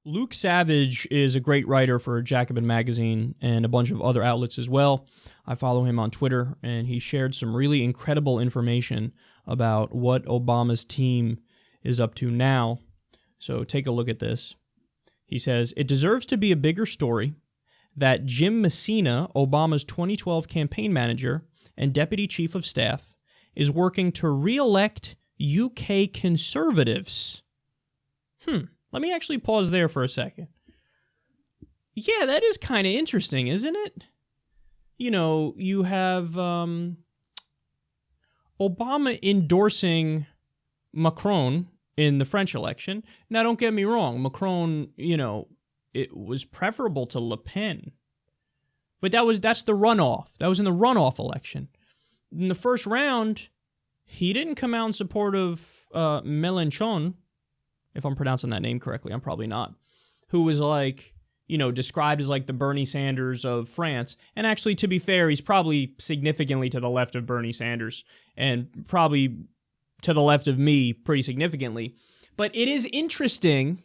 Luke Savage is a great writer for Jacobin Magazine and a bunch of other outlets as well. I follow him on Twitter, and he shared some really incredible information about what Obama's team is up to now. So take a look at this. He says, it deserves to be a bigger story that Jim Messina, Obama's 2012 campaign manager and deputy chief of staff, is working to re-elect UK conservatives. Let me actually pause there for a second. Yeah, that is kind of interesting, isn't it? You know, you have Obama endorsing Macron in the French election. Now, don't get me wrong. Macron, it was preferable to Le Pen. But that's the runoff. That was in the runoff election. In the first round, he didn't come out in support of Mélenchon, if I'm pronouncing that name correctly. I'm probably not. Who was described as like the Bernie Sanders of France. And actually, to be fair, he's probably significantly to the left of Bernie Sanders and probably to the left of me pretty significantly. But it is interesting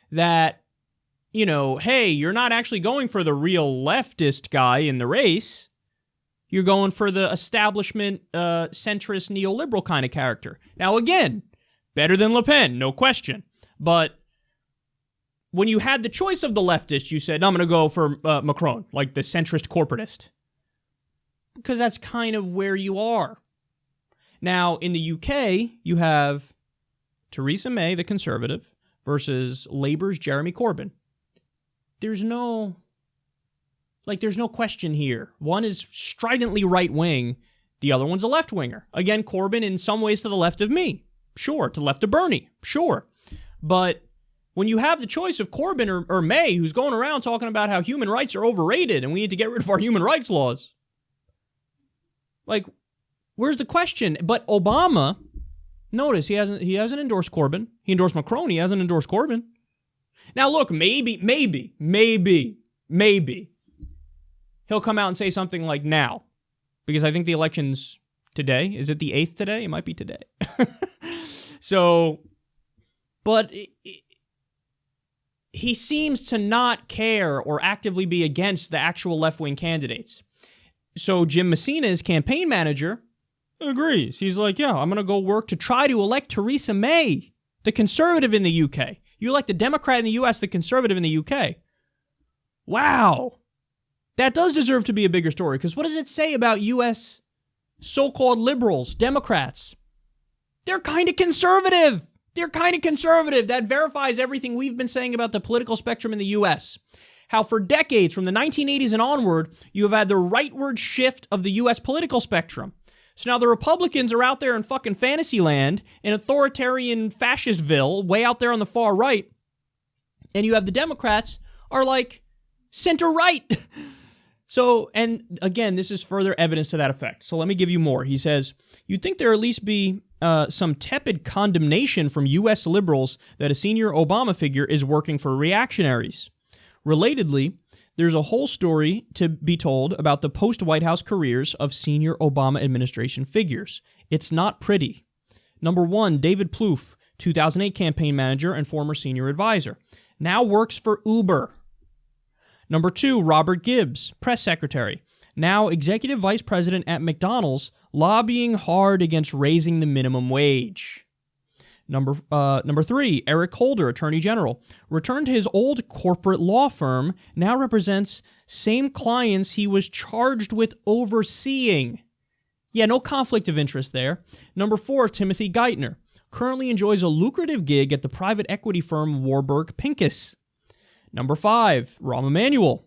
that, hey, you're not actually going for the real leftist guy in the race. You're going for the establishment, centrist, neoliberal kind of character. Now, again, better than Le Pen, no question. But when you had the choice of the leftist, you said, I'm going to go for Macron, like the centrist corporatist. Because that's kind of where you are. Now, in the UK, you have Theresa May, the conservative, versus Labour's Jeremy Corbyn. There's no question here. One is stridently right-wing. The other one's a left-winger. Again, Corbyn in some ways to the left of me. Sure. To the left of Bernie. Sure. But when you have the choice of Corbyn or May, who's going around talking about how human rights are overrated and we need to get rid of our human rights laws, where's the question? But Obama, notice he hasn't endorsed Corbyn. He endorsed Macron. He hasn't endorsed Corbyn. Now, look, maybe he'll come out and say something like now, because I think the election's today. Is it the 8th today? It might be today. But he seems to not care or actively be against the actual left-wing candidates. So Jim Messina, his campaign manager, agrees. He's like, yeah, I'm going to go work to try to elect Theresa May, the conservative in the UK. You elect the Democrat in the US, the conservative in the UK. Wow. That does deserve to be a bigger story, because what does it say about US so-called liberals, Democrats? They're kind of conservative. That verifies everything we've been saying about the political spectrum in the US. How for decades, from the 1980s and onward, you have had the rightward shift of the US political spectrum. So now the Republicans are out there in fucking fantasy land, in authoritarian fascistville, way out there on the far right. And you have the Democrats are like center-right. So, and again, this is further evidence to that effect. So let me give you more. He says, you'd think there at least be some tepid condemnation from U.S. liberals that a senior Obama figure is working for reactionaries. Relatedly, there's a whole story to be told about the post-White House careers of senior Obama administration figures. It's not pretty. Number 1, David Plouffe, 2008 campaign manager and former senior advisor, now works for Uber. Number 2, Robert Gibbs, press secretary, now executive vice president at McDonald's, lobbying hard against raising the minimum wage. Number 3, Eric Holder, attorney general, returned to his old corporate law firm, now represents same clients he was charged with overseeing. Yeah, no conflict of interest there. Number 4, Timothy Geithner, currently enjoys a lucrative gig at the private equity firm Warburg Pincus. Number 5, Rahm Emanuel,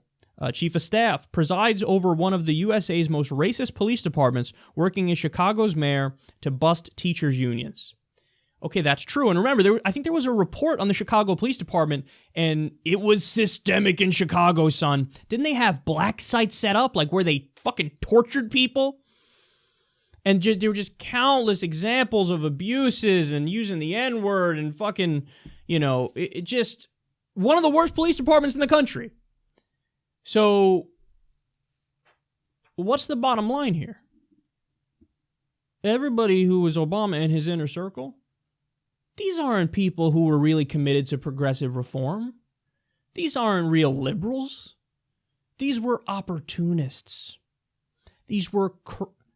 chief of staff, presides over one of the USA's most racist police departments, working as Chicago's mayor to bust teachers' unions. Okay, that's true. And remember, I think there was a report on the Chicago Police Department, and it was systemic in Chicago, son. Didn't they have black sites set up, like where they fucking tortured people? And there were just countless examples of abuses and using the N-word and fucking, it just one of the worst police departments in the country. So, what's the bottom line here? Everybody who was Obama and his inner circle, these aren't people who were really committed to progressive reform. These aren't real liberals. These were opportunists. These were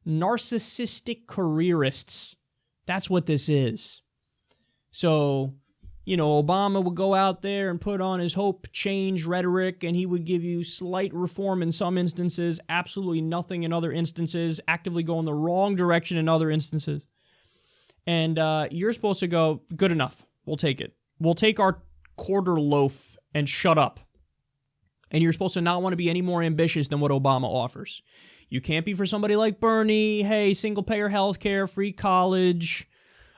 narcissistic careerists. That's what this is. So, Obama would go out there and put on his hope change rhetoric, and he would give you slight reform in some instances, absolutely nothing in other instances, actively go in the wrong direction in other instances. And you're supposed to go, good enough. We'll take it. We'll take our quarter loaf and shut up. And you're supposed to not want to be any more ambitious than what Obama offers. You can't be for somebody like Bernie, hey, single-payer health care, free college,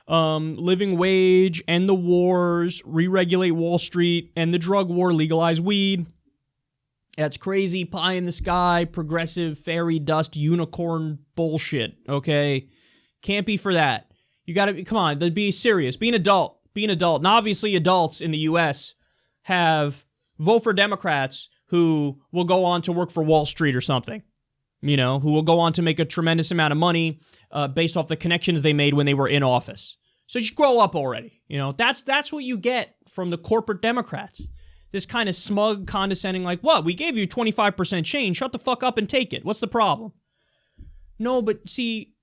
living wage, end the wars, re-regulate Wall Street, end the drug war, legalize weed. That's crazy, pie in the sky, progressive, fairy dust, unicorn bullshit, okay? Can't be for that. You gotta be, come on, be serious. Be an adult. Be an adult. And obviously adults in the U.S. vote for Democrats who will go on to work for Wall Street or something. Who will go on to make a tremendous amount of money based off the connections they made when they were in office. So just grow up already. That's what you get from the corporate Democrats. This kind of smug, condescending, like, what? We gave you 25% change. Shut the fuck up and take it. What's the problem? No, but see,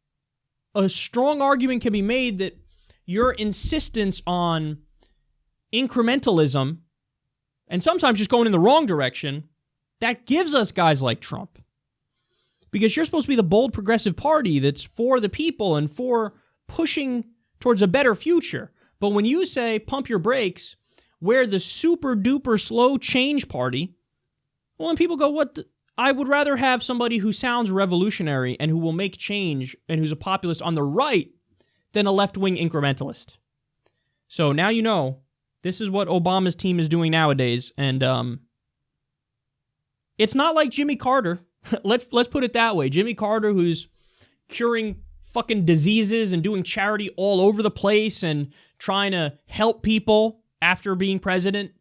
a strong argument can be made that your insistence on incrementalism and sometimes just going in the wrong direction, that gives us guys like Trump. Because you're supposed to be the bold progressive party that's for the people and for pushing towards a better future. But when you say pump your brakes, we're the super duper slow change party, well, then people go, I would rather have somebody who sounds revolutionary and who will make change and who's a populist on the right than a left-wing incrementalist. So now you know, this is what Obama's team is doing nowadays. And it's not like Jimmy Carter. Let's put it that way. Jimmy Carter, who's curing fucking diseases and doing charity all over the place and trying to help people after being president.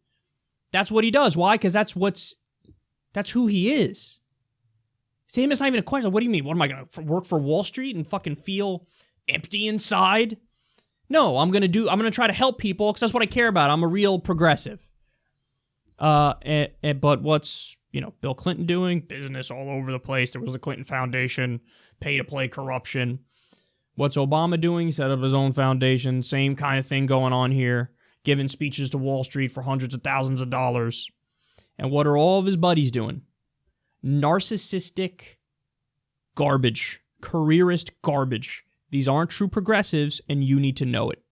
That's what he does. Why? Because that's who he is. To him, it's not even a question. What do you mean? What am I going to work for Wall Street and fucking feel empty inside? No, I'm going to try to help people because that's what I care about. I'm a real progressive. But what's Bill Clinton doing? Business all over the place. There was the Clinton Foundation, pay-to-play corruption. What's Obama doing? Set up his own foundation. Same kind of thing going on here. Giving speeches to Wall Street for hundreds of thousands of dollars. And what are all of his buddies doing? Narcissistic garbage. Careerist garbage. These aren't true progressives, and you need to know it.